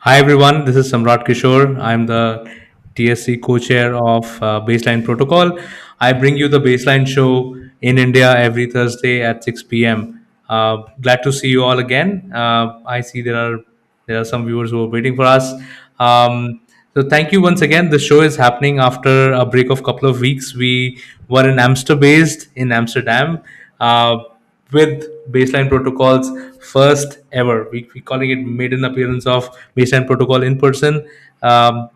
Hi everyone, this is Samrat Kishor. I'm the TSC co-chair of Baseline Protocol. I bring you the Baseline show in India every Thursday at 6 p.m. Glad to see you all again. I see there are some viewers who are waiting for us. So thank you once again. The show is happening after a break of couple of weeks. We were in Amsterdam, based in Amsterdam. Uh, with Baseline Protocol's first ever. We calling it maiden appearance of Baseline Protocol in person.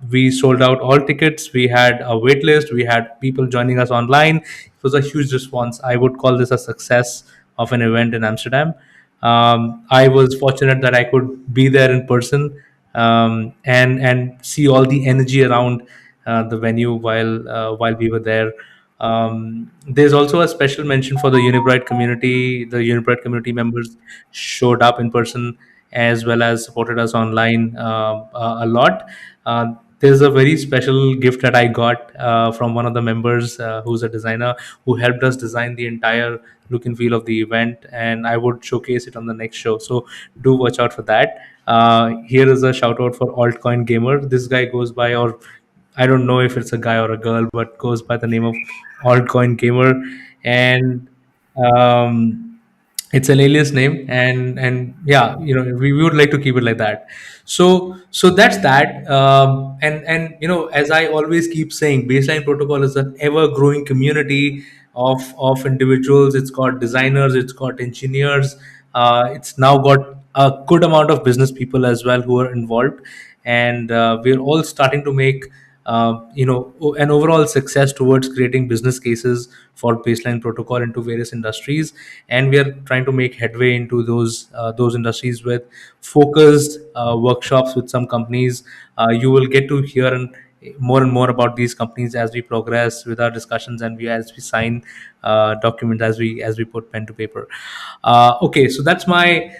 We sold out all tickets. We had a wait list. We had people joining us online. It was a huge response. I would call this a success of an event in Amsterdam. I was fortunate that I could be there in person, and see all the energy around the venue while we were there. There's also a special mention for the Unibright community. The Unibright community members showed up in person as well as supported us online a lot. There's a very special gift that I got from one of the members who's a designer who helped us design the entire look and feel of the event, and I would showcase it on the next show. So do watch out for that. Here is a shout out for Altcoin Gamer. This guy goes by, or I don't know if it's a guy or a girl, but goes by the name of Altcoin Gamer, and um, it's an alias name, and yeah, we would like to keep it like that. So that's that. And as I always keep saying, Baseline Protocol is an ever growing community of individuals. It's got designers, it's got engineers, it's now got a good amount of business people as well who are involved, and we're all starting to make an overall success towards creating business cases for Baseline Protocol into various industries, and we are trying to make headway into those industries with focused workshops with some companies. You will get to hear and more about these companies as we progress with our discussions, and as we sign documents, as we put pen to paper. Okay, so that's a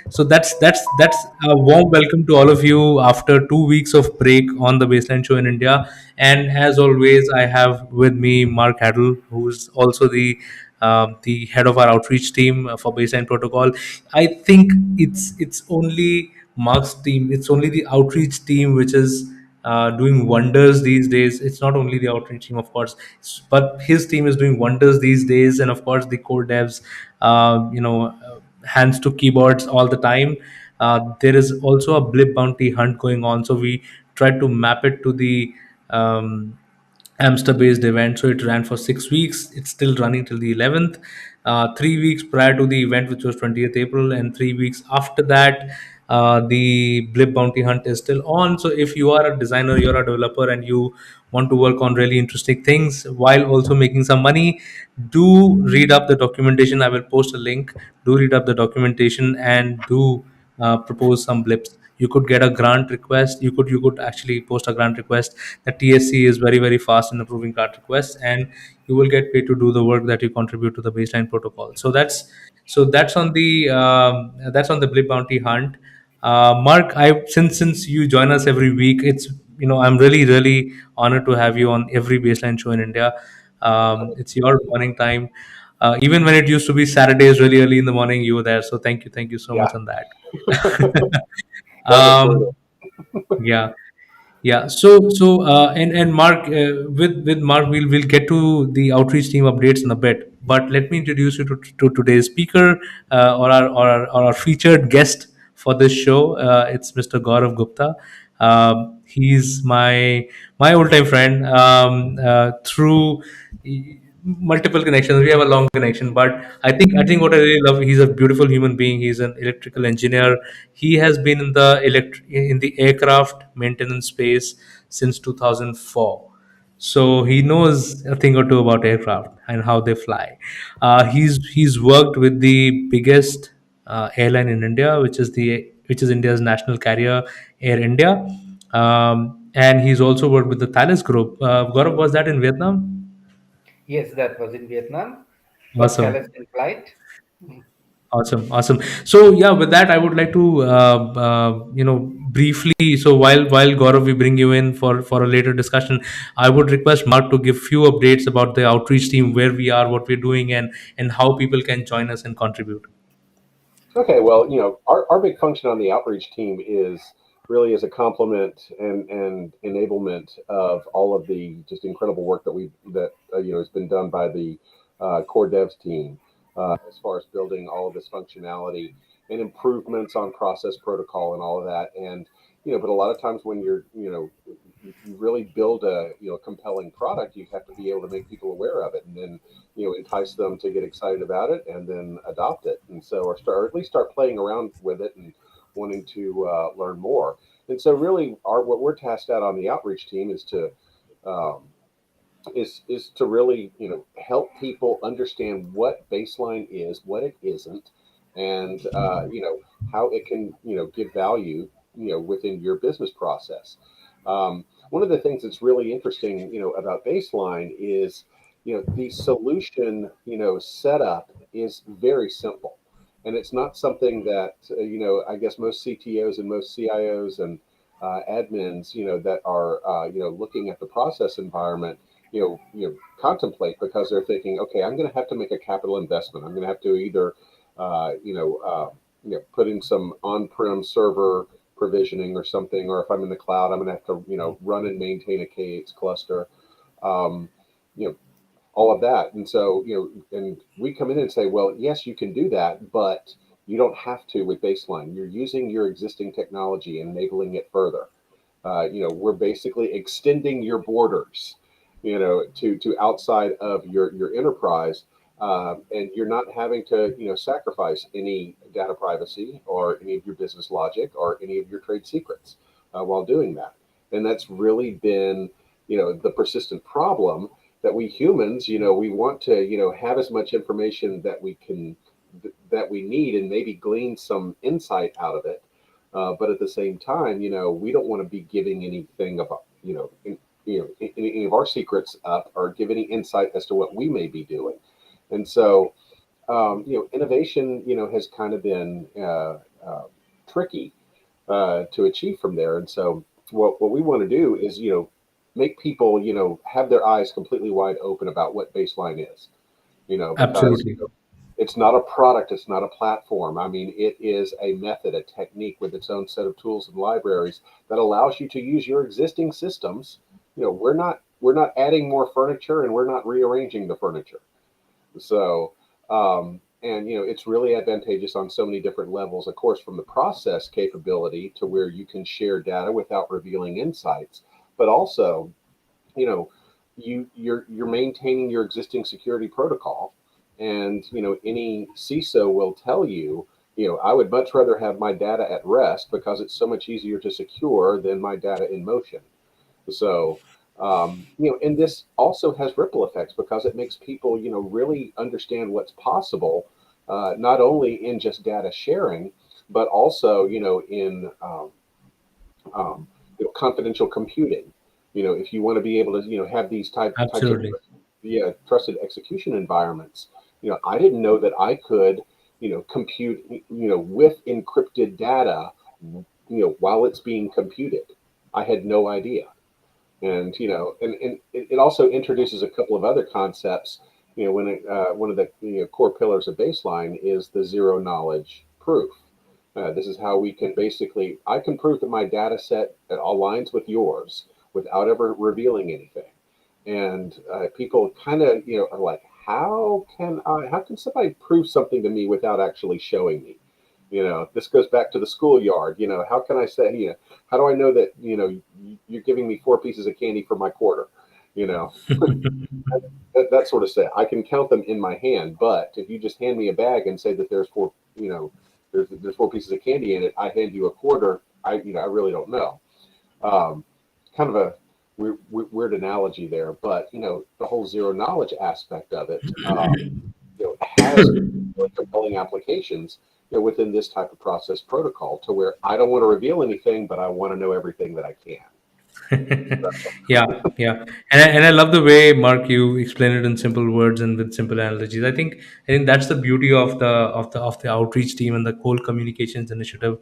warm welcome to all of you after 2 weeks of break on the Baseline Show in India. And as always, I have with me Mark Haddle, who's also the head of our outreach team for Baseline Protocol. I think it's only Mark's team, it's only the outreach team which is doing wonders these days. It's not only the outreach team, of course, but his team is doing wonders these days, and of course the core devs, hands to keyboards all the time. There is also a Blip bounty hunt going on, so we tried to map it to the Amster based event. So it ran for 6 weeks. It's still running till the 11th. 3 weeks prior to the event, which was 20th April, and 3 weeks after that, the Blip Bounty Hunt is still on. So if you are a designer, you're a developer, and you want to work on really interesting things while also making some money, do read up the documentation. I will post a link. Do read up the documentation and do propose some blips. You could get a grant request. You could actually post a grant request. The TSC is very very fast in approving grant requests, and you will get paid to do the work that you contribute to the Baseline Protocol. So that's on the Blip Bounty Hunt. Mark, I since you join us every week, I'm really really honored to have you on every Baseline show in India. It's your morning time. Even when it used to be Saturdays, really early in the morning, you were there. So thank you so Yeah, much on that. never heard um, yeah, yeah. And Mark, with Mark, we'll get to the outreach team updates in a bit. But let me introduce you to today's speaker, or our featured guest for this show. It's Mr. Gaurav Gupta. He's my old time friend, through multiple connections. We have a long connection, but I think what I really love, he's a beautiful human being. He's an electrical engineer. He has been in the aircraft maintenance space since 2004. So he knows a thing or two about aircraft and how they fly. He's worked with the biggest airline in India, which is India's national carrier, Air India. And he's also worked with the Thales Group. Gaurav, was that in Vietnam? Yes, that was in Vietnam. First Awesome. Palestine flight. Mm. Awesome, awesome. So yeah, with that, I would like to briefly. So while Gaurav, we bring you in for a later discussion, I would request Mark to give few updates about the outreach team, where we are, what we're doing, and how people can join us and contribute. Okay, well, our big function on the outreach team is really is a complement and enablement of all of the just incredible work that has been done by the core devs team as far as building all of this functionality and improvements on process protocol and all of that. And but a lot of times when you really build a compelling product, you have to be able to make people aware of it, and then entice them to get excited about it and then adopt it, and so or at least start playing around with it and wanting to learn more. And so really, our what we're tasked out on the outreach team um, is to really help people understand what baseline is, what it isn't, and how it can give value within your business process. One of the things that's really interesting about baseline is the solution setup is very simple, and it's not something that I guess most CTOs and most CIOs and admins that are looking at the process environment contemplate, because they're thinking, okay, I'm going to have to make a capital investment. I'm going to have to either put in some on-prem server provisioning or something, or if I'm in the cloud, I'm going to have to run and maintain a K8s cluster. Um, you know, all of that. And so, and we come in and say, well, yes, you can do that, but you don't have to with baseline. You're using your existing technology and enabling it further. We're basically extending your borders, to outside of your enterprise, and you're not having to, sacrifice any data privacy or any of your business logic or any of your trade secrets while doing that. And that's really been, the persistent problem that we humans, we want to, have as much information that we need and maybe glean some insight out of it. But at the same time, we don't want to be giving anything about, any of our secrets up or give any insight as to what we may be doing. And so, innovation, has kind of been tricky to achieve from there. And so, what we want to do is, make people, have their eyes completely wide open about what baseline is, because Absolutely. it's not a product, it's not a platform. I mean, it is a method, a technique with its own set of tools and libraries that allows you to use your existing systems. We're not adding more furniture, and we're not rearranging the furniture. So, and it's really advantageous on so many different levels. Of course, from the process capability to where you can share data without revealing insights, but also, you know, you're maintaining your existing security protocol, and any CISO will tell you, I would much rather have my data at rest because it's so much easier to secure than my data in motion. So, and this also has ripple effects because it makes people, really understand what's possible, not only in just data sharing, but also, in confidential computing. If you want to be able to, have these types of Absolutely. trusted execution environments, I didn't know that I could, compute, with encrypted data, while it's being computed. I had no idea. And and it also introduces a couple of other concepts. When one of the core pillars of baseline is the zero knowledge proof. This is how we can basically, I can prove that my data set aligns with yours without ever revealing anything. And people kind of are like, how can somebody prove something to me without actually showing me? This goes back to the schoolyard. How can I say, how do I know that, you're giving me four pieces of candy for my quarter? You know, that sort of stuff. I can count them in my hand, but if you just hand me a bag and say that there's four, there's four pieces of candy in it, I hand you a quarter. I really don't know. Um, Kind of a weird analogy there, but the whole zero knowledge aspect of it, has really compelling applications, within this type of process protocol, to where I don't want to reveal anything, but I want to know everything that I can. Yeah, yeah, and I love the way, Mark, you explain it in simple words and with simple analogies. I think that's the beauty of the outreach team and the whole communications initiative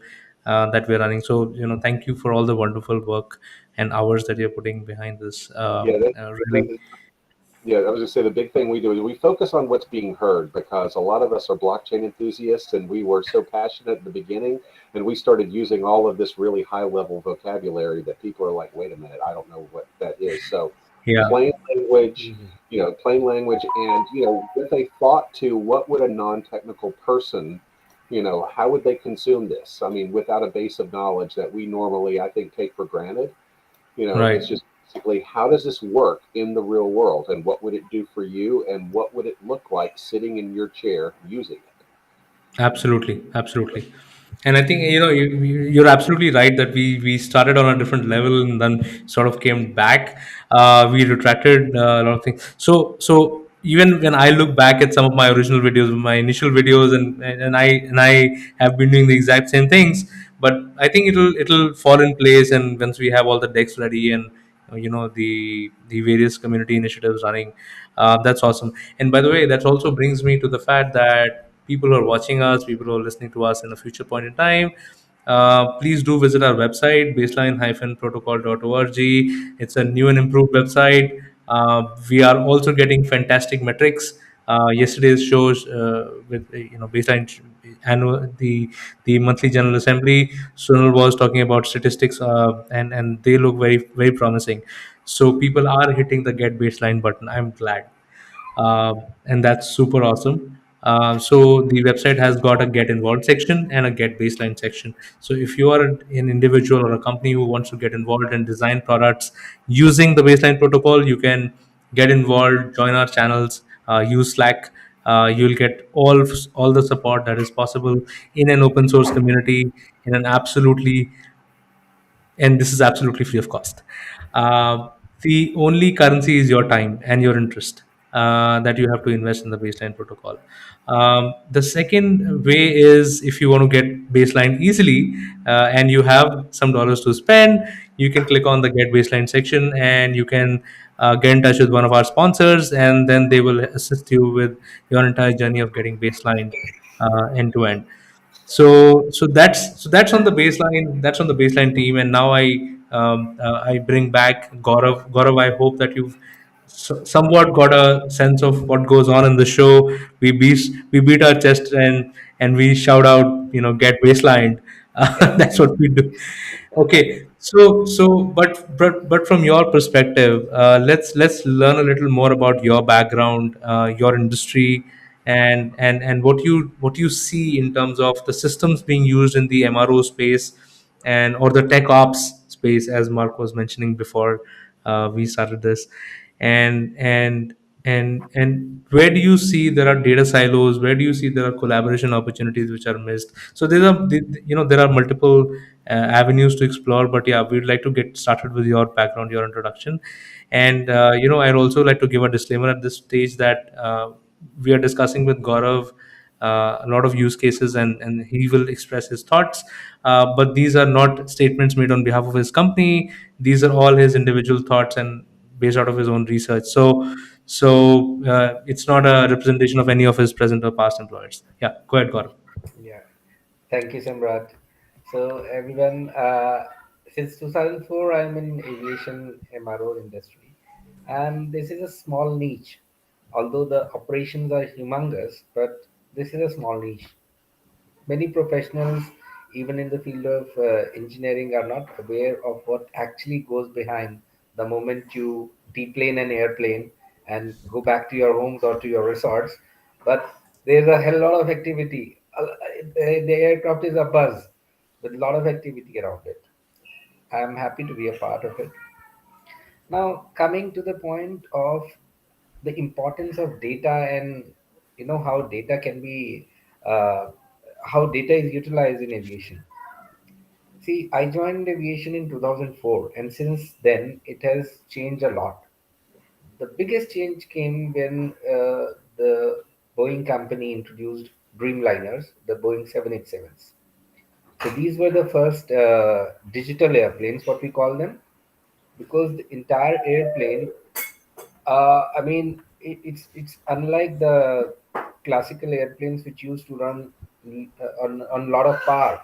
that we're running. So thank you for all the wonderful work and hours that you're putting behind this. Yeah, Really, Yeah, I was just say the big thing we do is we focus on what's being heard because a lot of us are blockchain enthusiasts and we were so passionate at the beginning and we started using all of this really high level vocabulary that people are like, wait a minute, I don't know what that is. So Yeah, plain language, Mhm. plain language and, with a thought to what would a non-technical person, how would they consume this? I mean, without a base of knowledge that we normally, I think, take for granted. right. It's just basically how does this work in the real world and what would it do for you and what would it look like sitting in your chair using it? Absolutely, absolutely. And I think you're absolutely right that we started on a different level and then sort of came back. We retracted a lot of things. So even when I look back at some of my original videos, my initial videos, and I have been doing the exact same things, but I think it'll fall in place, and once we have all the decks ready and the various community initiatives running, that's awesome. And by the way, that also brings me to the fact that people who are watching us, people who are listening to us in a future point in time, please do visit our website, baseline-protocol.org. It's a new and improved website. We are also getting fantastic metrics. Yesterday's shows with baseline annual the monthly general assembly, Sunil was talking about statistics, and they look very very promising. So people are hitting the get baseline button. I'm glad, uh, and that's super awesome. So the website has got a get involved section and a get baseline section. So if you are an individual or a company who wants to get involved and design products using the baseline protocol, you can get involved, join our channels, use Slack. You'll get all the support that is possible in an open source community, in an absolutely, and this is absolutely free of cost. Uh, the only currency is your time and your interest, that you have to invest in the baseline protocol. The second way is if you want to get baseline easily, and you have some dollars to spend, you can click on the get baseline section and you can get in touch with one of our sponsors, and then they will assist you with your entire journey of getting baseline end to end. So that's on the baseline. That's on the baseline team. And now I bring back Gaurav. Gaurav, I hope that you've somewhat got a sense of what goes on in the show. We beat our chest and we shout out, get baseline. That's what we do. Okay, but from your perspective, let's learn a little more about your background, your industry, and what you see in terms of the systems being used in the MRO space and or the tech ops space, as Mark was mentioning before we started this, and where do you see there are data silos? Where do you see there are collaboration opportunities which are missed? So there are multiple avenues to explore, but yeah, we'd like to get started with your background, your introduction. And I'd also like to give a disclaimer at this stage that we are discussing with Gaurav a lot of use cases, and he will express his thoughts. But these are not statements made on behalf of his company. These are all his individual thoughts and based out of his own research. So it's not a representation of any of his present or past employers. Yeah, go ahead, Gaurav. Yeah. Thank you, Samrat. So everyone, since 2004, I'm in aviation MRO industry, and this is a small niche. Although the operations are humongous, but this is a small niche. Many professionals, even in the field of engineering, are not aware of what actually goes behind the moment you deplane an airplane and go back to your homes or to your resorts. But there's a hell lot of activity. The aircraft is a buzz with a lot of activity around it. I'm happy to be a part of it. Now, coming to the point of the importance of data and how data can be uh, how data is utilized in aviation. See, I joined aviation in 2004, and since then it has changed a lot. The biggest change came when the Boeing company introduced Dreamliners, the Boeing 787s. So these were the first digital airplanes, what we call them, because the entire airplane, I mean, it's unlike the classical airplanes which used to run on a lot of power.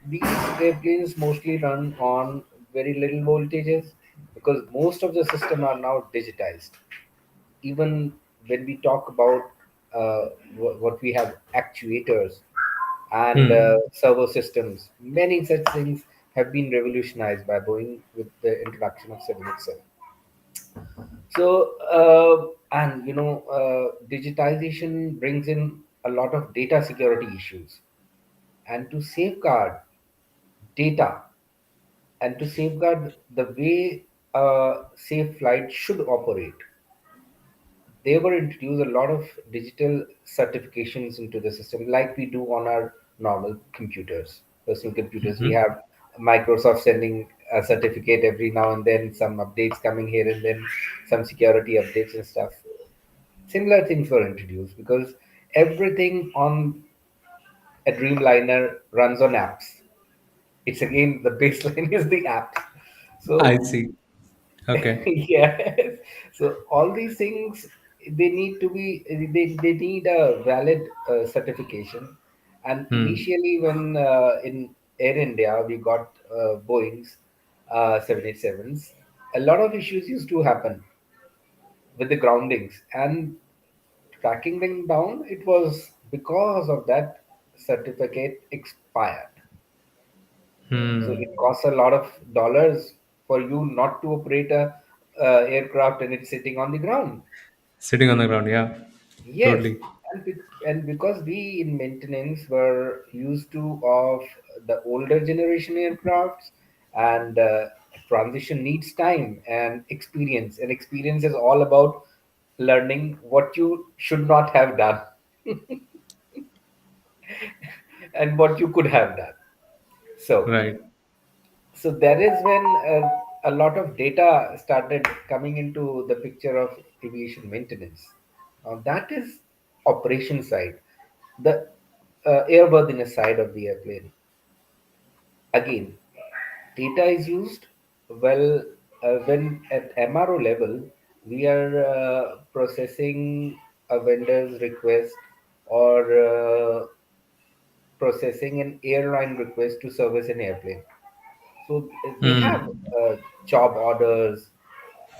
These airplanes mostly run on very little voltages because most of the system are now digitized. even when we talk about what we have, actuators and Hmm. servo systems, many such things have been revolutionized by Boeing with the introduction of 787. So, and digitization brings in a lot of data security issues. And to safeguard data and to safeguard the way a safe flight should operate, they were introduced a lot of digital certifications into the system, like we do on our normal computers, personal computers. We Hmm. have Microsoft sending a certificate every now and then, some updates coming here and then, some security updates and stuff. Similar things were introduced because everything on a Dreamliner runs on apps. It's again the baseline is the apps. I So see. Okay. yes, so all these things, they need to be, they need a valid certification. And Hmm. initially when in Air India we got Boeing's 787s, a lot of issues used to happen with the groundings and tracking them down. It was because of that certificate expired. So Hmm. it costs a lot of dollars for you not to operate a aircraft and it's sitting on the ground. Sitting on the ground. Yeah. Yes, Totally. and because we in maintenance were used to of the older generation aircrafts, and transition needs time and experience is all about learning what you should not have done and what you could have done. So Right. so that is when a lot of data started coming into the picture of aviation maintenance. Now that is operation side, the airworthiness side of the airplane. Again, data is used well when at MRO level we are processing a vendor's request or processing an airline request to service an airplane. So they have Hmm. job orders,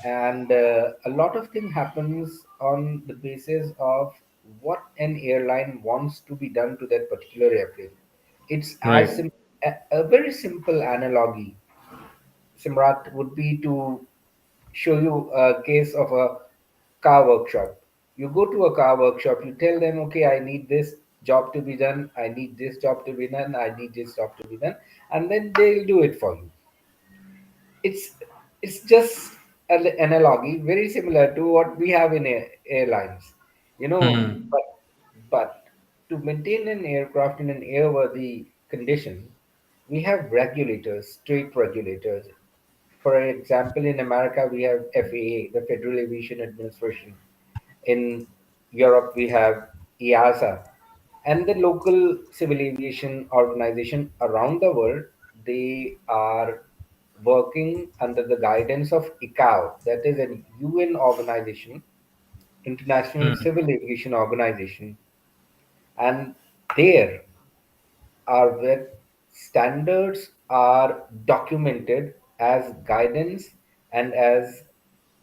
and a lot of thing happens on the basis of what an airline wants to be done to that particular airplane. It's as Right. a very simple analogy, Simrat, would be to show you a case of a car workshop. You go to a car workshop, you tell them, okay, I need this job to be done, I need this job to be done, I need this job to be done, and then they'll do it for you. It's it's just an analogy very similar to what we have in airlines, Hmm. but to maintain an aircraft in an airworthy condition, we have regulators, state regulators. For example, in America we have FAA, the Federal Aviation Administration. In Europe we have EASA, and the local civil aviation organization around the world. They are working under the guidance of ICAO, that is a UN organization, International Hmm. Civil Aviation Organization, and there are where standards are documented as guidance and as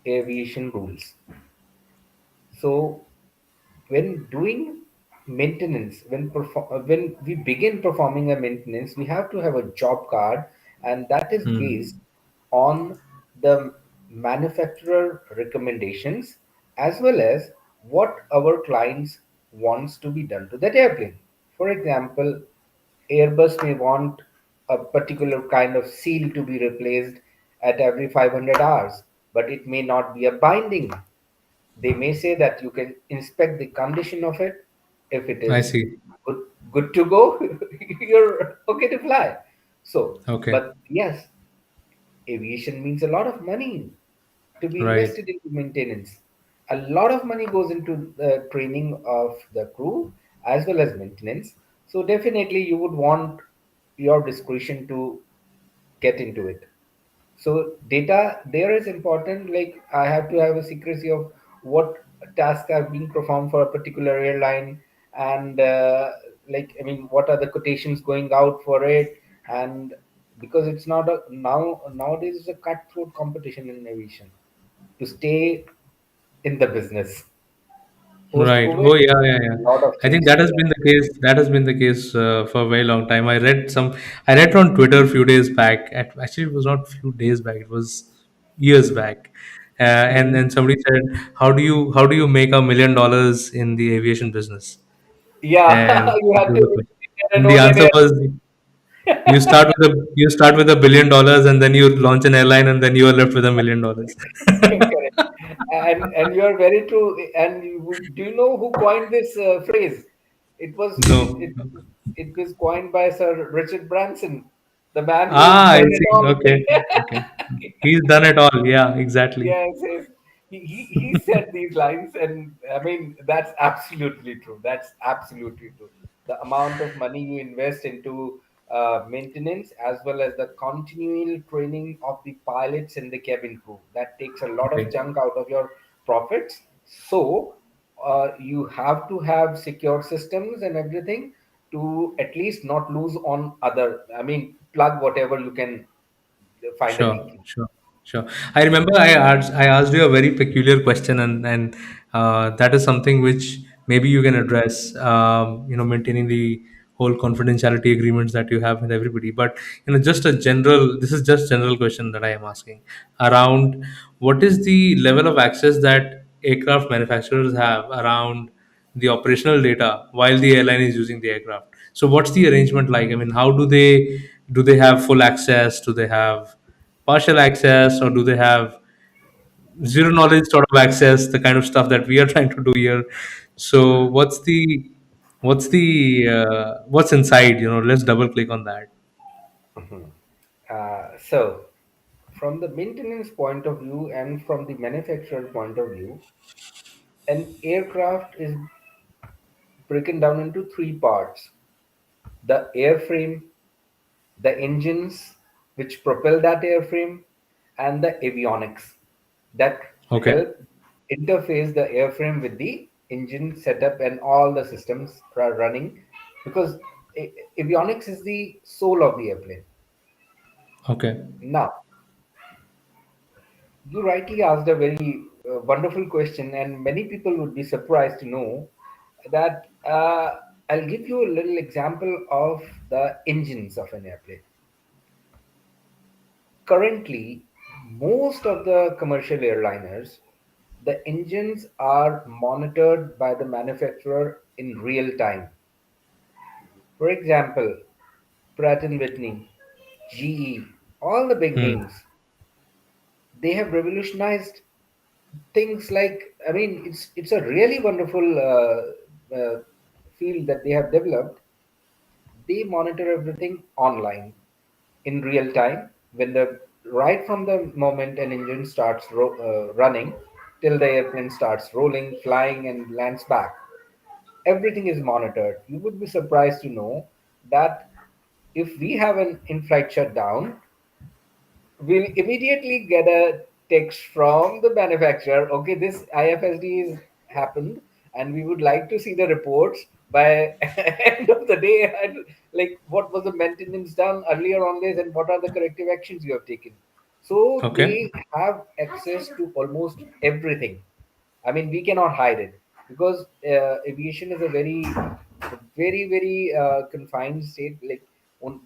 aviation rules. So when doing maintenance, when we begin performing a maintenance, we have to have a job card, and that is based Hmm. on the manufacturer recommendations as well as what our clients wants to be done to that airplane. For example, Airbus may want a particular kind of seal to be replaced at every 500 hours, but it may not be a binding. They may say that you can inspect the condition of it. If it I is see. good, good to go, you're okay to fly. So, Okay. but yes, aviation means a lot of money to be Right. invested into maintenance. A lot of money goes into the training of the crew as well as maintenance. So definitely you would want your discretion to get into it. So data there is important. Like I have to have a secrecy of what tasks are being performed for a particular airline, and like I mean, what are the quotations going out for it? And because it's not nowadays it's a cutthroat competition in aviation to stay in the business. Post Right. COVID, Oh, yeah, yeah, a yeah. lot of I think changes that has there. been the case. That has been the case for a very long time. I read on Twitter a few days back. Actually, it was not a few days back. It was years back. And Mhm. then somebody said, how do you make $1 million in the aviation business?" Yeah, And you had to get an the own answer air. was, you start with $1 billion, and then you launch an airline, and then you are left with $1 million. Correct. And you are very true. And do you know who coined this phrase? It was it, No. it it was coined by Sir Richard Branson, the man who's Ah, I done it see. all. Okay. Okay. He's done it all. Yeah, exactly. Yes, yes. He said these lines, and I mean, that's absolutely true. That's absolutely true. The amount of money you invest into maintenance, as well as the continual training of the pilots and the cabin crew, that takes a lot of Right. chunk out of your profits. So you have to have secure systems and everything to at least not lose on other. I mean, plug whatever you can find a Sure, leak in. sure, sure. I remember I asked you a very peculiar question, and that is something which maybe you can address. Maintaining the whole confidentiality agreements that you have with everybody. But just a general. This is just general question that I am asking around what is the level of access that aircraft manufacturers have around the operational data while the airline is using the aircraft. So what's the arrangement like? I mean, how do they have full access? Do they have partial access, or do they have zero knowledge sort of access, the kind of stuff that we are trying to do here? So what's inside? Let's double click on that. So, from the maintenance point of view and from the manufacturer point of view, an aircraft is broken down into three parts: the airframe, the engines which propel that airframe, and the avionics that Okay. help interface the airframe with the engine setup and all the systems are running, because avionics is the soul of the airplane. Okay. Now, you rightly asked a very wonderful question, and many people would be surprised to know that I'll give you a little example of the engines of an airplane. Currently, most of the commercial airliners, the engines are monitored by the manufacturer in real time. For example, Pratt and Whitney, GE, all the big Hmm. names, they have revolutionized things. Like, I mean, it's a really wonderful field that they have developed. They monitor everything online in real time, when the right from the moment an engine starts running till the airplane starts rolling, flying, and lands back, everything is monitored. You would be surprised to know that if we have an in-flight shutdown, we'll immediately get a text from the manufacturer. Okay, this IFSD is happened, and we would like to see the reports by end of the day. And like, what was the maintenance done earlier on this, and what are the corrective actions you have taken? So Okay. they have access to almost everything. I mean, we cannot hide it, because aviation is a very confined state. Like,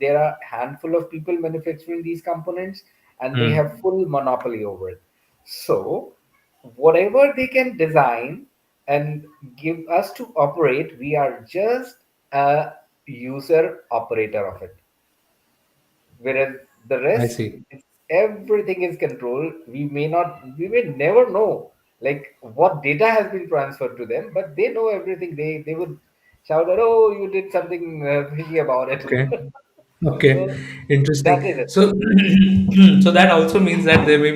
there are a handful of people manufacturing these components, and they Hmm. have full monopoly over it. So, whatever they can design and give us to operate, we are just a user operator of it. Whereas the I rest, see. everything is controlled. We may never know like what data has been transferred to them, but they know everything. They would shout that, oh, you did something fishy about it. Okay. Okay, So that interesting. is it. So, so that also means that there may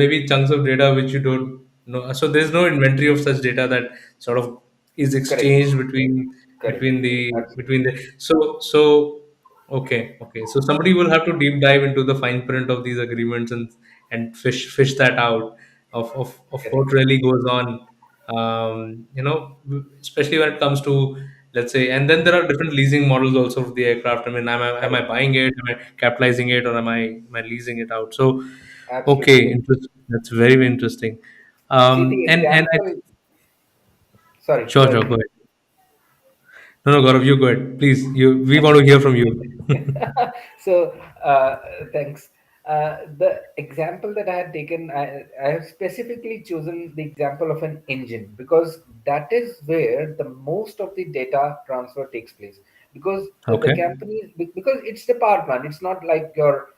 be chunks of data which you don't know. So there's no inventory of such data that sort of is Correct. exchanged Correct. between Absolutely. the. So okay. So somebody will have to deep dive into the fine print of these agreements and fish that out of what Correct. really goes on. Especially when it comes to, let's say, and then there are different leasing models also of the aircraft. I mean, am I Correct. buying it, am I capitalizing it, or am I leasing it out? So okay, Absolutely. interesting. That's very, very interesting. See the And example. Sorry, sure, go sure, ahead, go please. ahead. No, no, Gaurav, you go ahead, please. We want to hear from you. So thanks. The example that I had taken, I have specifically chosen the example of an engine because that is where the most of the data transfer takes place. Because the Okay. company, because it's the power plant, it's not like your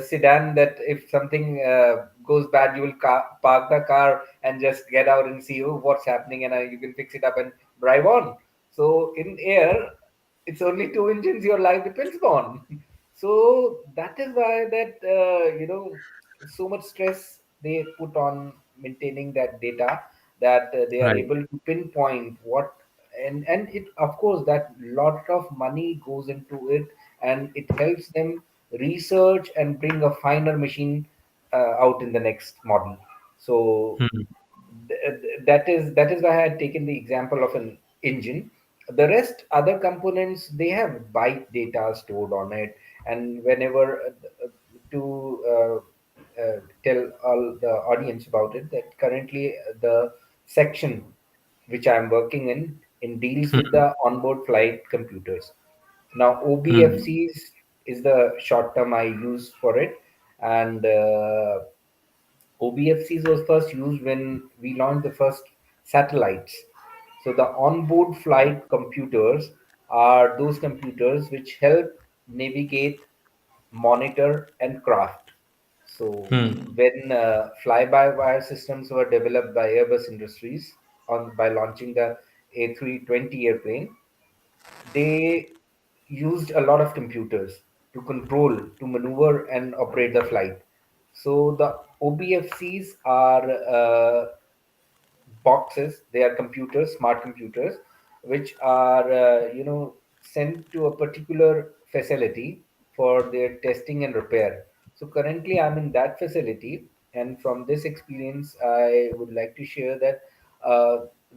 sedan that if something goes bad, you will park the car and just get out and see, oh, what's happening, and you can fix it up and drive on. So in air, it's only two engines your life depends on. So that is why that so much stress they put on maintaining that data, that they are Right. able to pinpoint what, and it, of course, that lot of money goes into it, and it helps them research and bring a finer machine out in the next model. So Hmm. that is why I had taken the example of an engine. The rest, other components, they have byte data stored on it, and whenever to tell all the audience about it, that currently the section which I'm working in deals with Hmm. the onboard flight computers. Now, Hmm. OBFCs is the short term I use for it, and OBFCs was first used when we launched the first satellites. So the onboard flight computers are those computers which help navigate, monitor, and craft. So Hmm. when fly-by-wire systems were developed by Airbus Industries by launching the A320 airplane, they used a lot of computers to control, to maneuver, and operate the flight. So the OBFCs are boxes. They are computers, smart computers, which are sent to a particular facility for their testing and repair. So currently, I'm in that facility, and from this experience, I would like to share that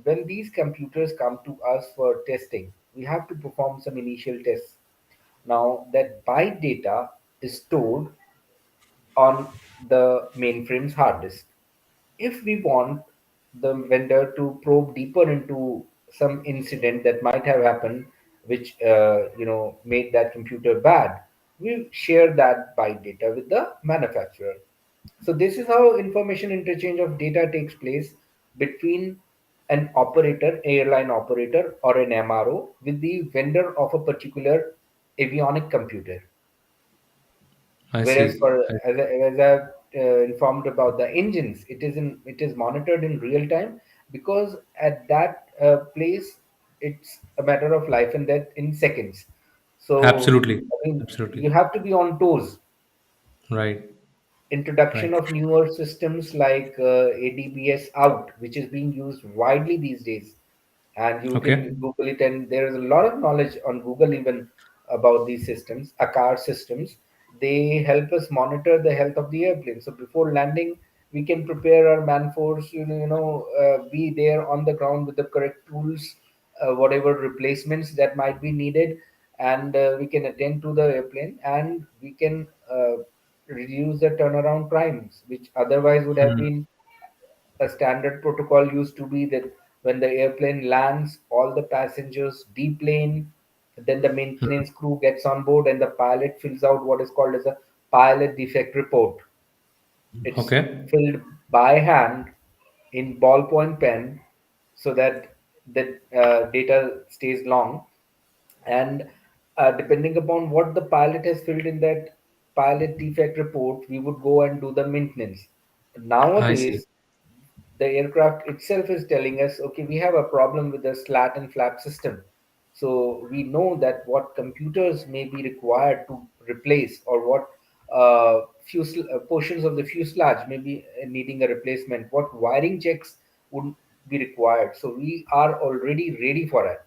when these computers come to us for testing, we have to perform some initial tests. Now, that byte data is stored on the mainframe's hard disk. If we want the vendor to probe deeper into some incident that might have happened, which made that computer bad, we share that byte data with the manufacturer. So this is how information interchange of data takes place between an operator, airline operator, or an MRO with the vendor of a particular avionic computer. I Whereas see. for as I've informed about the engines, it is monitored in real time, because at that place it's a matter of life and death in seconds. So Absolutely. I mean, you Absolutely. have to be on toes. Right. Introduction Right. of newer systems like ADBS out, which is being used widely these days, and you can Okay. Google it, and there is a lot of knowledge on Google even about these systems, ACAR systems. They help us monitor the health of the airplane. So before landing, we can prepare our man force, be there on the ground with the correct tools, whatever replacements that might be needed, and we can attend to the airplane, and we can reduce the turnaround times, which otherwise would have Hmm. been a standard protocol used to be that when the airplane lands, all the passengers deplane, then the maintenance crew gets on board, and the pilot fills out what is called as a pilot defect report. It's Okay. filled by hand in ballpoint pen so that the data stays long, and depending upon what the pilot has filled in that pilot defect report, we would go and do the maintenance. I see. Nowadays, the aircraft itself is telling us, okay, we have a problem with the slat and flap system. So we know that what computers may be required to replace, or what portions of the fuselage may be needing a replacement, what wiring checks would be required. So we are already ready for it.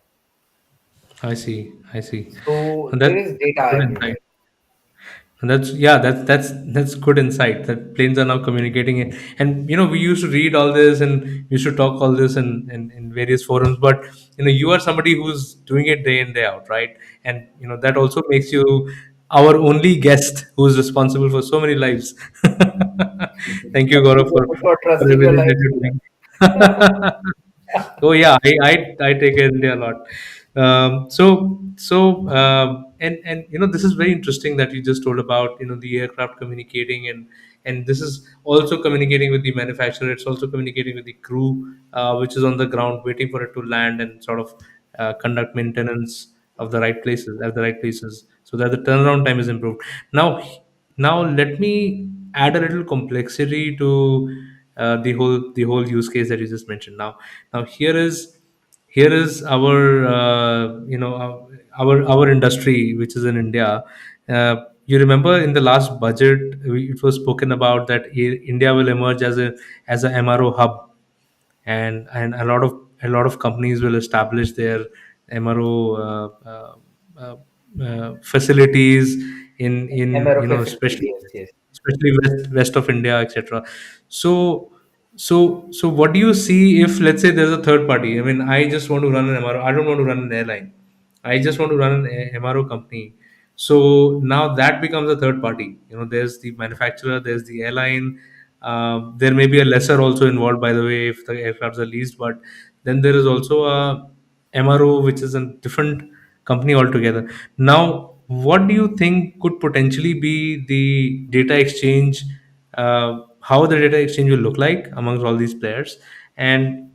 I see. I see. So And there that's is data good everywhere. insight. And that's, yeah, that's good insight that planes are now communicating it. And we used to read all this and we used to talk all this in various forums, but you are somebody who's doing it day in day out, right? And that also makes you our only guest who's responsible for so many lives. Thank you, Thank you Gaurav, so much for for trusting your everything that lives you're with us. doing. Oh yeah, I take India a lot. And this is very interesting that you just told about the aircraft communicating, and this is also communicating with the manufacturer. It's also communicating with the crew, which is on the ground waiting for it to land and sort of conduct maintenance of the right places at the right places, so that the turnaround time is improved. Now, now let me add a little complexity to the whole use case that you just mentioned. Now here is our our industry, which is in India. You remember in the last budget, it was spoken about that India will emerge as a MRO hub, and a lot of companies will establish their MRO facilities in MRO facilities, especially yes, yes. west of India, etc. So so what do you see if, let's say, there's a third party? I mean, I just want to run an MRO. I don't want to run an airline. I just want to run an MRO company. So now that becomes a third party. There's the manufacturer, there's the airline. There may be a lesser also involved, by the way, if the aircrafts are leased. But then there is also a MRO, which is a different company altogether. Now, what do you think could potentially be the data exchange? How the data exchange will look like amongst all these players, and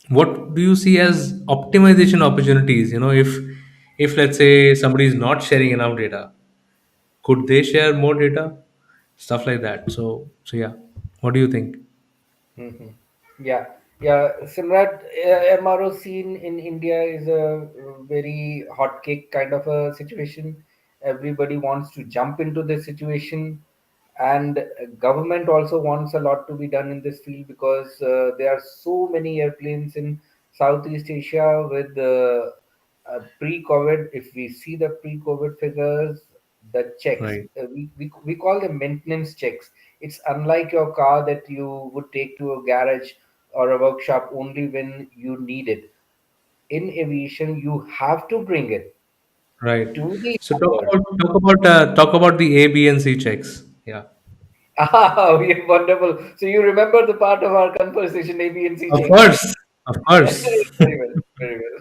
what do you see as optimization opportunities? If let's say somebody is not sharing enough data, could they share more data? Stuff like that. So yeah, what do you think? Hmm. Yeah, yeah. Samrat, MRO scene in India is a very hot cake kind of a situation. Everybody wants to jump into this situation, and government also wants a lot to be done in this field because there are so many airplanes in Southeast Asia with pre-COVID. If we see the pre-COVID figures, the checks, Right. we call them maintenance checks. It's unlike your car that you would take to a garage or a workshop only when you need it. In aviation, you have to bring it Right. to the So hangars. talk about the A, B, and C checks. Yeah. Ah, yeah, wonderful. So you remember the part of our conversation, A, B, and C Of checks. course. Of course. Very well, very well.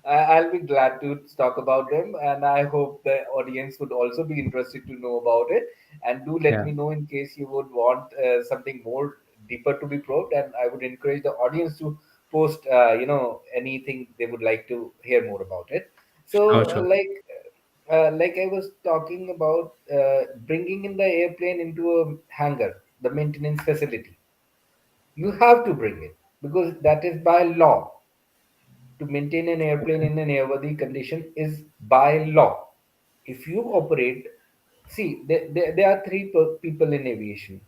I'll be glad to talk about them, and I hope the audience would also be interested to know about it. And do let Yeah. me know in case you would want something more deeper to be probed. And I would encourage the audience to post, anything they would like to hear more about it. So, Sure. Sure. like I was talking about, bringing in the airplane into a hangar, the maintenance facility. You have to bring it because that is by law. To maintain an airplane in an airworthy condition is by law. If you operate, see, there are three people in aviation.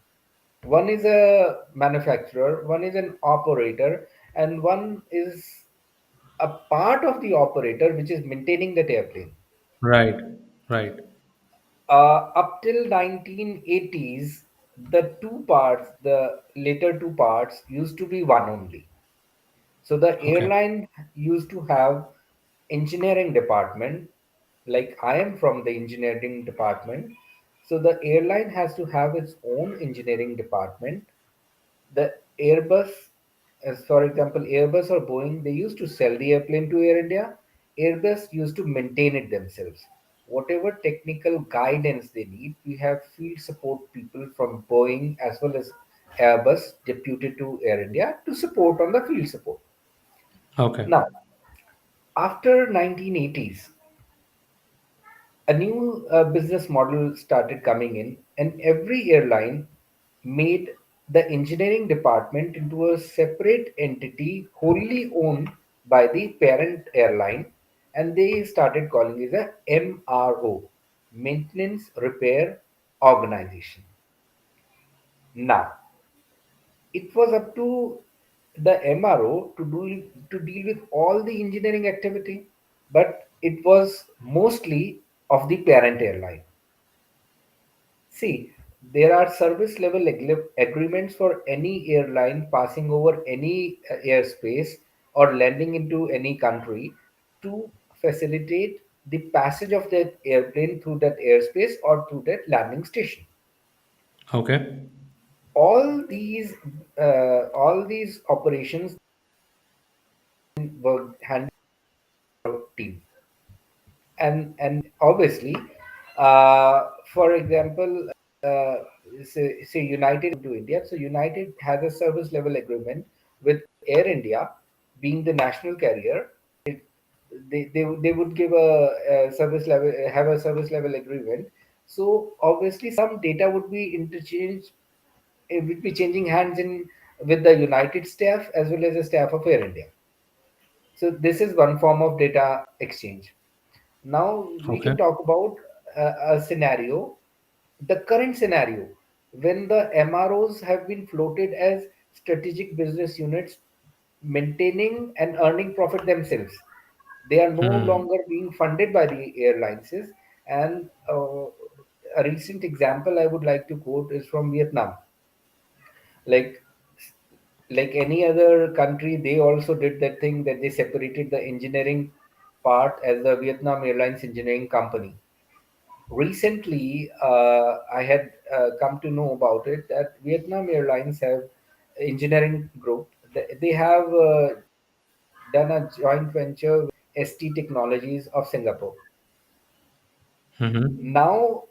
One is a manufacturer, one is an operator, and one is a part of the operator which is maintaining that airplane. Right. Right. Up till 1980s, the two parts, the later two parts, used to be one only. So the Okay. airline used to have engineering department, like I am from the engineering department. So the airline has to have its own engineering department. The Airbus, as for example, Airbus or Boeing, they used to sell the airplane to Air India. Airbus used to maintain it themselves. Whatever technical guidance they need, we have field support people from Boeing as well as Airbus deputed to Air India to support on the field support. Okay. Now, after 1980s, a new business model started coming in, and every airline made the engineering department into a separate entity wholly owned by the parent airline, and they started calling it a MRO, Maintenance Repair Organization. Now, it was up to the MRO to deal with all the engineering activity, but it was mostly of the parent airline. See, there are service level agreements for any airline passing over any airspace or landing into any country to facilitate the passage of that airplane through that airspace or through that landing station. Okay. All these operations were handled by a team. And obviously, for example, uh, say United to India. So United has a service level agreement with Air India, being the national carrier. They would give a service level, have a service level agreement. So obviously, some data would be interchanged, it would be changing hands in with the United staff as well as the staff of Air India. So this is one form of data exchange. Now we Okay. can talk about a scenario, the current scenario, when the MROs have been floated as strategic business units, maintaining and earning profit themselves. They are no Hmm. longer being funded by the airlines. And a recent example I would like to quote is from Vietnam. Like like any other country, they also did that thing that they separated the engineering part as the Vietnam Airlines Engineering Company. Recently, I had come to know about it that Vietnam Airlines have engineering group. They have done a joint venture with ST Technologies of Singapore. Mm-hmm. Now,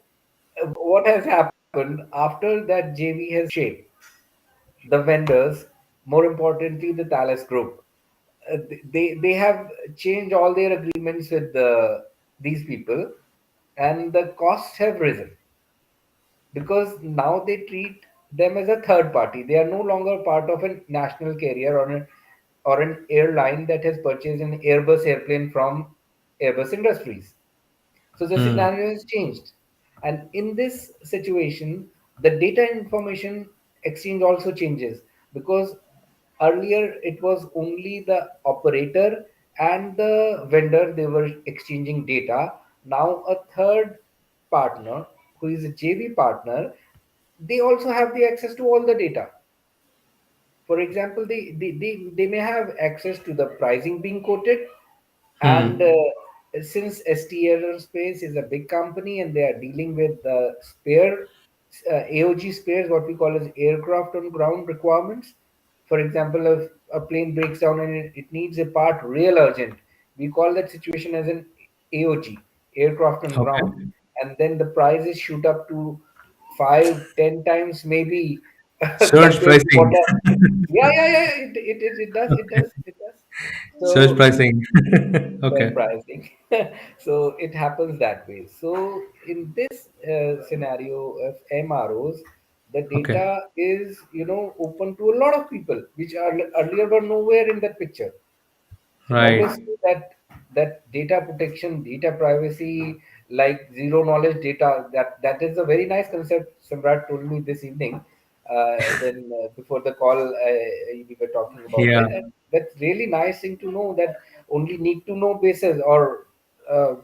what has happened after that JV has shape? The vendors, more importantly, the Thales Group, they have changed all their agreements with these people, and the costs have risen because now they treat them as a third party. They are no longer part of a national carrier or an airline that has purchased an Airbus airplane from Airbus Industries. So the Hmm. scenario has changed. And in this situation, the data information exchange also changes because earlier it was only the operator and the vendor they were exchanging data. Now a third partner who is a JV partner, they also have the access to all the data. For example, they may have access to the pricing being quoted, and Hmm. since ST Aerospace is a big company and they are dealing with the AOG spares, what we call as aircraft on ground requirements. For example, if a plane breaks down and it needs a part real urgent, we call that situation as an AOG, aircraft on ground, Okay. and then the prices shoot up to 5, 10 times maybe Surge compared to what. pricing. Yeah. It does. Surge So pricing. fair Okay. pricing. So it happens that way. So in this scenario of MROs, the Okay. data is open to a lot of people, which are earlier were nowhere in that picture. So Right. obviously that data protection, data privacy, like zero knowledge data, that is a very nice concept. Samrat told me this evening when before the call we were talking about Yeah. it, and that's really nice thing to know that only need to know basis or uh,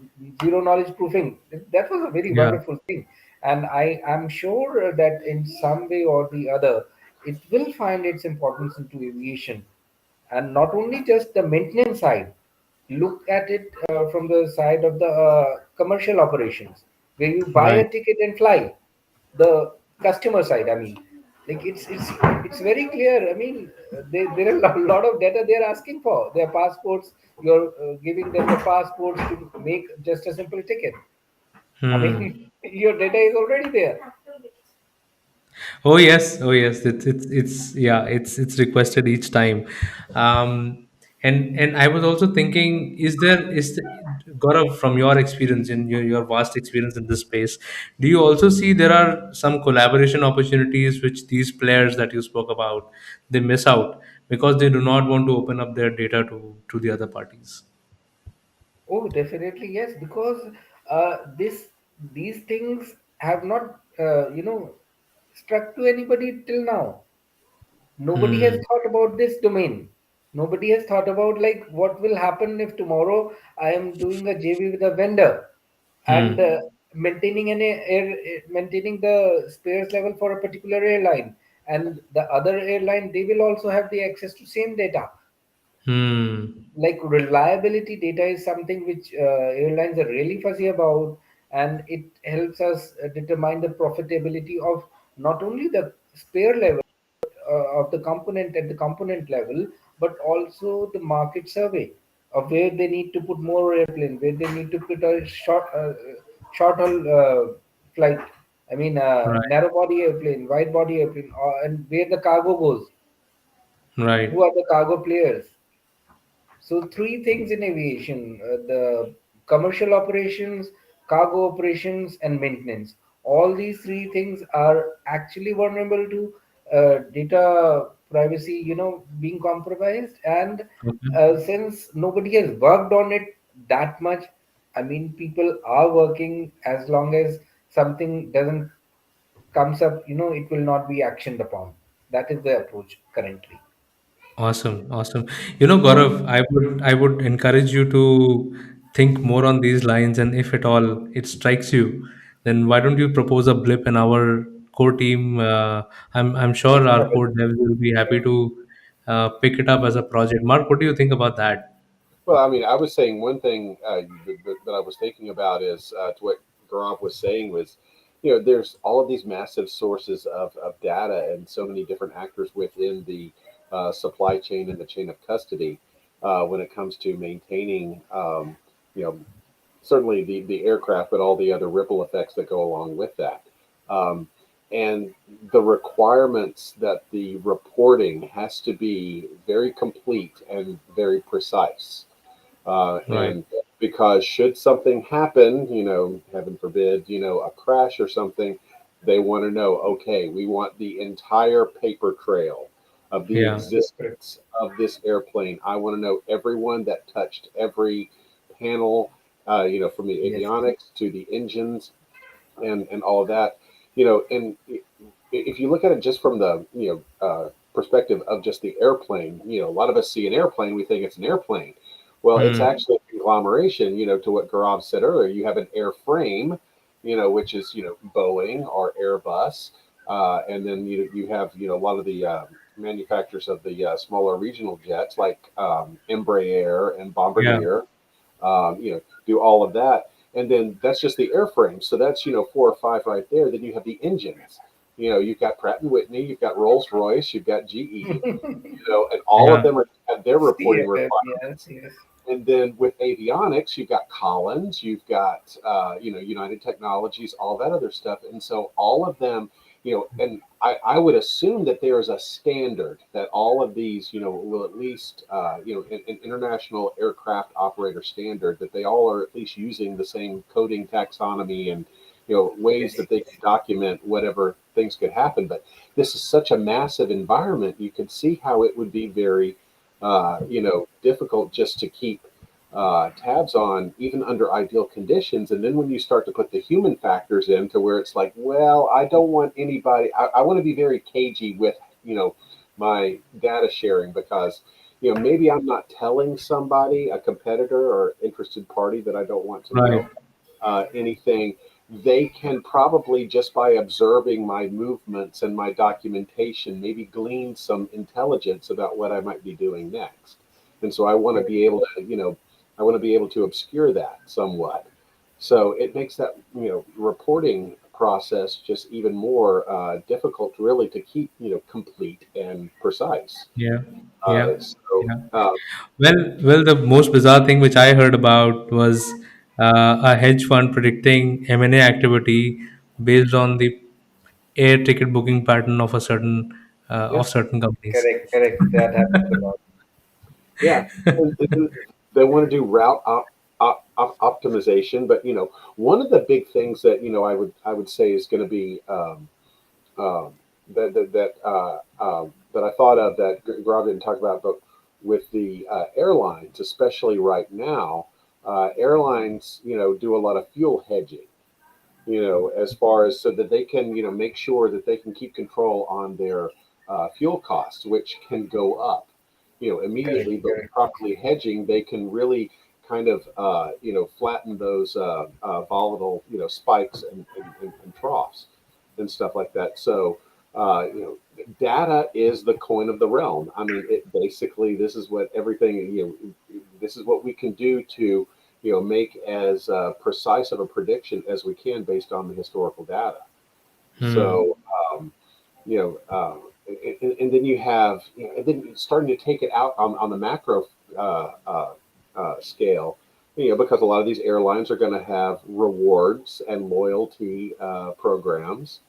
zero knowledge proofing. That was a very Yeah. wonderful thing, and I am sure that in some way or the other, it will find its importance into aviation, and not only just the maintenance side. Look at it from the side of the commercial operations, where you buy Right. a ticket and fly. The customer side, I mean, like it's very clear. I mean, there are a lot of data they're asking for. Their passports, you're giving them the passports to make just a simple ticket. I mean, Hmm. your data is already there. Oh yes, oh yes. It's yeah. It's requested each time, and I was also thinking, Gaurav, from your experience in your vast experience in this space, do you also see there are some collaboration opportunities which these players that you spoke about they miss out because they do not want to open up their data to the other parties? Oh, definitely yes, because this these things have not struck to anybody till now. Nobody has Hmm. thought about this domain. Nobody has thought about like what will happen if tomorrow I am doing a JV with a vendor and Hmm. maintaining the spares level for a particular airline, and the other airline they will also have the access to same data. Hmm. Like reliability data is something which airlines are really fuzzy about, and it helps us determine the profitability of not only the spare level of the component at the component level, but also the market survey of where they need to put more airplane, where they need to put a short haul flight. I mean, Right. narrow body airplane, wide body airplane, and where the cargo goes. Who Right. are the cargo players? So three things in aviation: the commercial operations, cargo operations, and maintenance. All these three things are actually vulnerable to data privacy, being compromised. And Okay. since nobody has worked on it that much, I mean, people are working as long as something doesn't comes up, it will not be actioned upon. That is the approach currently. Awesome, awesome. Gaurav, I would encourage you to think more on these lines, and if at all it strikes you, then why don't you propose a blip in our core team? I'm sure our core devs will be happy to pick it up as a project. Mark, what do you think about that? Well, I mean, I was saying one thing that I was thinking about is to what Gaurav was saying was, there's all of these massive sources of data and so many different actors within the supply chain and the chain of custody when it comes to maintaining, you know, certainly the aircraft, but all the other ripple effects that go along with that. Um, and the requirements that the reporting has to be very complete and very precise Right. and because should something happen, heaven forbid, a crash or something, they want to know, okay, we want the entire paper trail of the Yeah. Correct. existence of this airplane. I want to know everyone that touched every panel, from the Yes. avionics to the engines and all of that. And if you look at it just from the perspective of just the airplane, a lot of us see an airplane, we think it's an airplane. Well, it's Hmm. actually a conglomeration. To what Gaurav said earlier, you have an airframe, which is Boeing or Airbus, and then you have a lot of the manufacturers of the smaller regional jets like Embraer and Yeah. Bombardier do all of that. And then that's just the airframe. So that's, four or five right there. Then you have the engines. You've got Pratt and Whitney, you've got Rolls Royce, you've got GE, and all of Yeah. them have their reporting CFM, requirements. yes, yes. And then with avionics, you've got Collins, you've got United Technologies, all that other stuff. And so all of them, and I would assume that there is a standard that all of these, will at least, an international aircraft operator standard that they all are at least using the same coding taxonomy and ways Yes, that they can document whatever things could happen. But this is such a massive environment, you could see how it would be very difficult just to keep tabs on, even under ideal conditions. And then when you start to put the human factors in to where it's like, well, I don't want anybody, I want to be very cagey with, my data sharing because, maybe I'm not telling somebody, a competitor or interested party that I don't want to Right. know anything, they can probably just by observing my movements and my documentation maybe glean some intelligence about what I might be doing next. And so I want to correct. be able to, I want to be able to obscure that somewhat. So it makes that, reporting process just even more difficult really to keep, complete and precise. Yeah. Yeah. So, Yeah. Well, the most bizarre thing which I heard about was a hedge fund predicting M&A activity based on the air ticket booking pattern of a certain yeah. of certain companies. Correct, correct. That happens a lot. Yeah, and they want to do route optimization, but one of the big things that I would say is going to be um, that I thought of that Gaurav didn't talk about, but with the airlines, especially right now, airlines do a lot of fuel hedging as far as so that they can, make sure that they can keep control on their fuel costs, which can go up, Correct, immediately. But with correct. properly hedging, they can really kind of, flatten those volatile, spikes and troughs and stuff like that. So, data is the coin of the realm. I mean, it basically, this is what everything, this is what we can do to make as precise of a prediction as we can based on the historical data. Hmm. So, um, you know, and then you have, and then starting to take it out on the macro scale, because a lot of these airlines are going to have rewards and loyalty programs,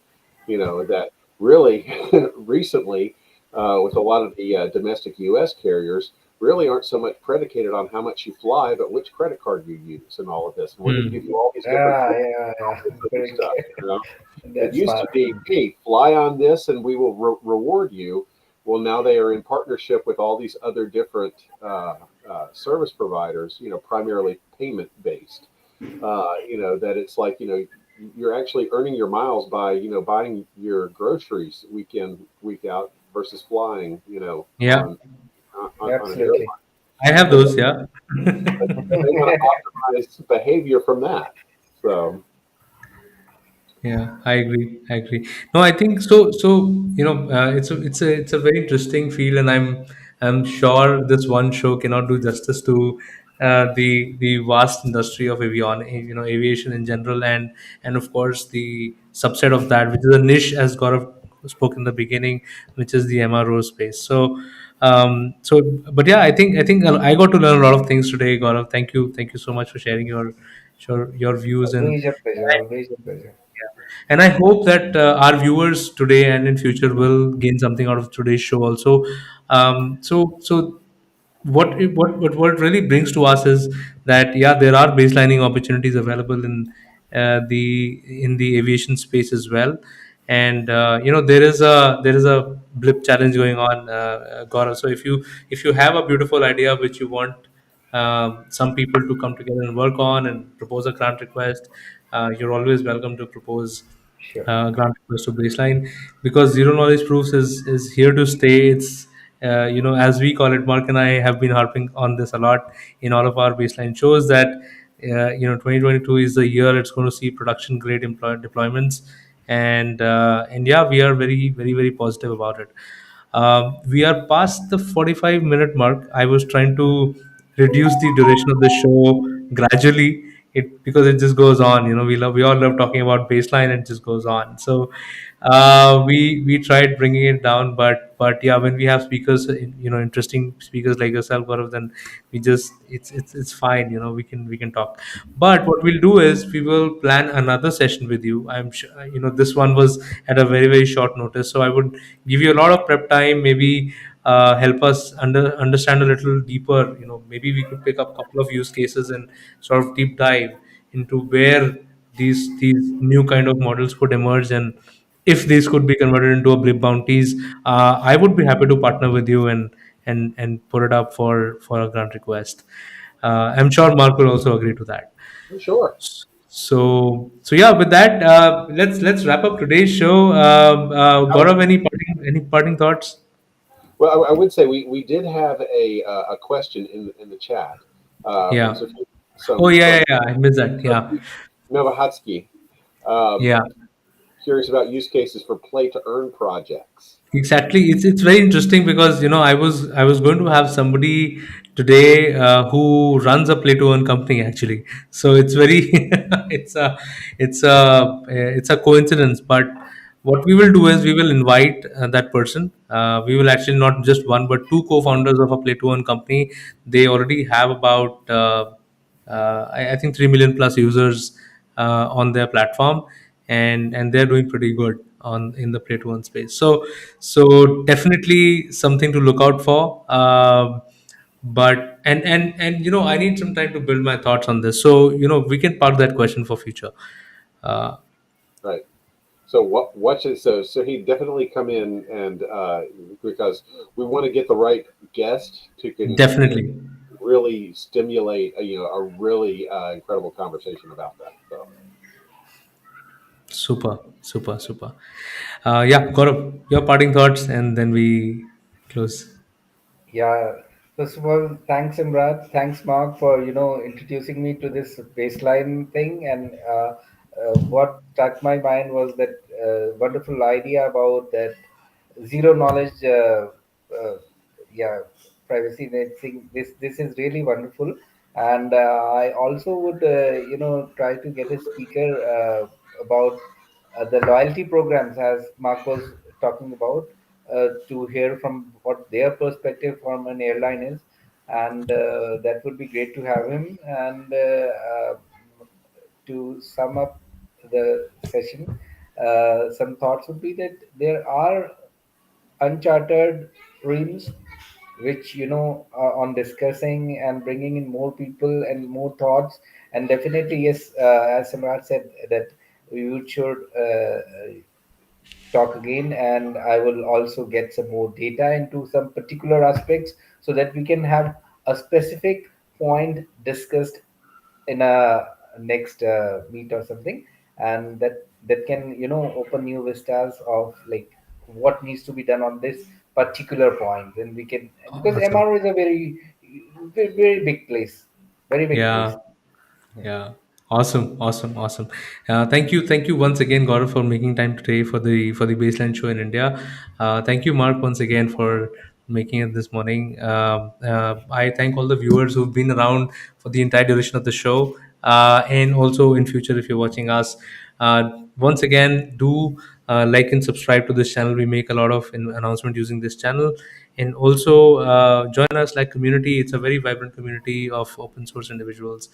that really recently, with a lot of the domestic U.S. carriers, really aren't so much predicated on how much you fly, but which credit card you use and all of this. And we're going to give Hmm. you all these different Yeah, points, yeah, all yeah. this other Correct. stuff. It That's used to smart. be, hey, fly on this and we will reward you. Well, now they are in partnership with all these other different service providers, primarily payment based. That it's like, you're actually earning your miles by, buying your groceries week in, week out versus flying, Yeah, on an Absolutely. airline. I have And those. Yeah. but they want to optimize behavior from that. So, Yeah, I agree. I agree. No, I think so. So it's a very interesting field, and I'm sure this one show cannot do justice to the vast industry of aviation in general, and of course the subset of that, which is a niche, as Gaurav spoke in the beginning, which is the MRO space. But yeah, I think I got to learn a lot of things today, Gaurav. Thank you so much for sharing your views and. Always a pleasure. Always a pleasure. Yeah. And I hope that our viewers today and in future will gain something out of today's show also. So what it really brings to us is that yeah, there are baselining opportunities available in the aviation space as well. And there is a blip challenge going on, Gaurav. So if you have a beautiful idea which you want some people to come together and work on and propose a grant request, you're always welcome to propose Sure. grant request to baseline, because zero knowledge proofs is here to stay. It's as we call it, Mark and I have been harping on this a lot in all of our baseline shows, that 2022 is the year it's going to see production grade deployments. And yeah, we are very very very positive about it. We are past the 45-minute mark. I was trying to reduce the duration of the show gradually, because it just goes on. We all love talking about baseline, and it just goes on. So we tried bringing it down, but yeah, when we have speakers, interesting speakers like yourself, Gaurav, then we just it's fine. We can talk. But what we'll do is we will plan another session with you. I'm sure this one was at a very very short notice, so I would give you a lot of prep time. Maybe help us understand a little deeper. Maybe we could pick up a couple of use cases and sort of deep dive into where these new kind of models could emerge, and if these could be converted into a blip bounties. I would be happy to partner with you and put it up for a grant request. I'm sure Mark will also agree to that. sure. So yeah, with that, let's wrap up today's show. Gaurav, any parting thoughts? Well, I would say we did have a question in the chat. Yeah. So Oh some yeah, from yeah, yeah. I missed that. Yeah, Novohatsky, um, yeah. curious about use cases for play to earn projects. Exactly. It's very interesting because I was going to have somebody today who runs a play to earn company actually. So it's very it's a coincidence. But what we will do is we will invite that person. We will actually not just one but two co-founders of a play to earn company. They already have about I think 3 million plus users on their platform, and they're doing pretty good on in the play to earn space. So definitely something to look out for. But and I need some time to build my thoughts on this. So we can park that question for future. Uh, Right. So what should so he definitely come in and because we want to get the right guest who can Definitely. really stimulate a really incredible conversation about that. So Super, super, super. Yeah, Gaurav, your parting thoughts, and then we close. Yeah. First of all, thanks, Imran. Thanks, Mark, for introducing me to this baseline thing. And what struck my mind was that wonderful idea about that zero knowledge. Uh, yeah, privacy net thing. This is really wonderful. And I also would try to get a speaker about the loyalty programs, as Mark was talking about, to hear from what their perspective from an airline is, and that would be great to have him. And to sum up the session, some thoughts would be that there are uncharted realms which, on discussing and bringing in more people and more thoughts. And definitely, yes, as Samrat said, that we would should talk again, and I will also get some more data into some particular aspects so that we can have a specific point discussed in a next meet or something, and that can, open new vistas of like what needs to be done on this particular point. And we can, because Awesome. MRO is a very, very, very big place, very big place. Yeah. Yeah. Awesome. Awesome. Awesome. Thank you. Thank you once again, Gaurav, for making time today for the baseline show in India. Thank you, Mark, once again for making it this morning. I thank all the viewers who've been around for the entire duration of the show, and also in future if you're watching us. Once again, do like and subscribe to this channel. We make a lot of announcement using this channel, and also join us like community. It's a very vibrant community of open source individuals.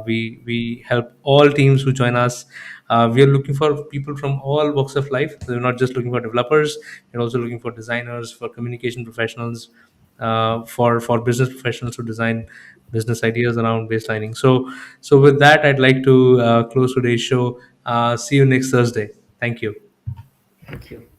We help all teams who join us. We are looking for people from all walks of life. So we're not just looking for developers. We're also looking for designers, for communication professionals, for business professionals who design business ideas around baselining. So with that, I'd like to close today's show. See you next Thursday. Thank you. Thank you.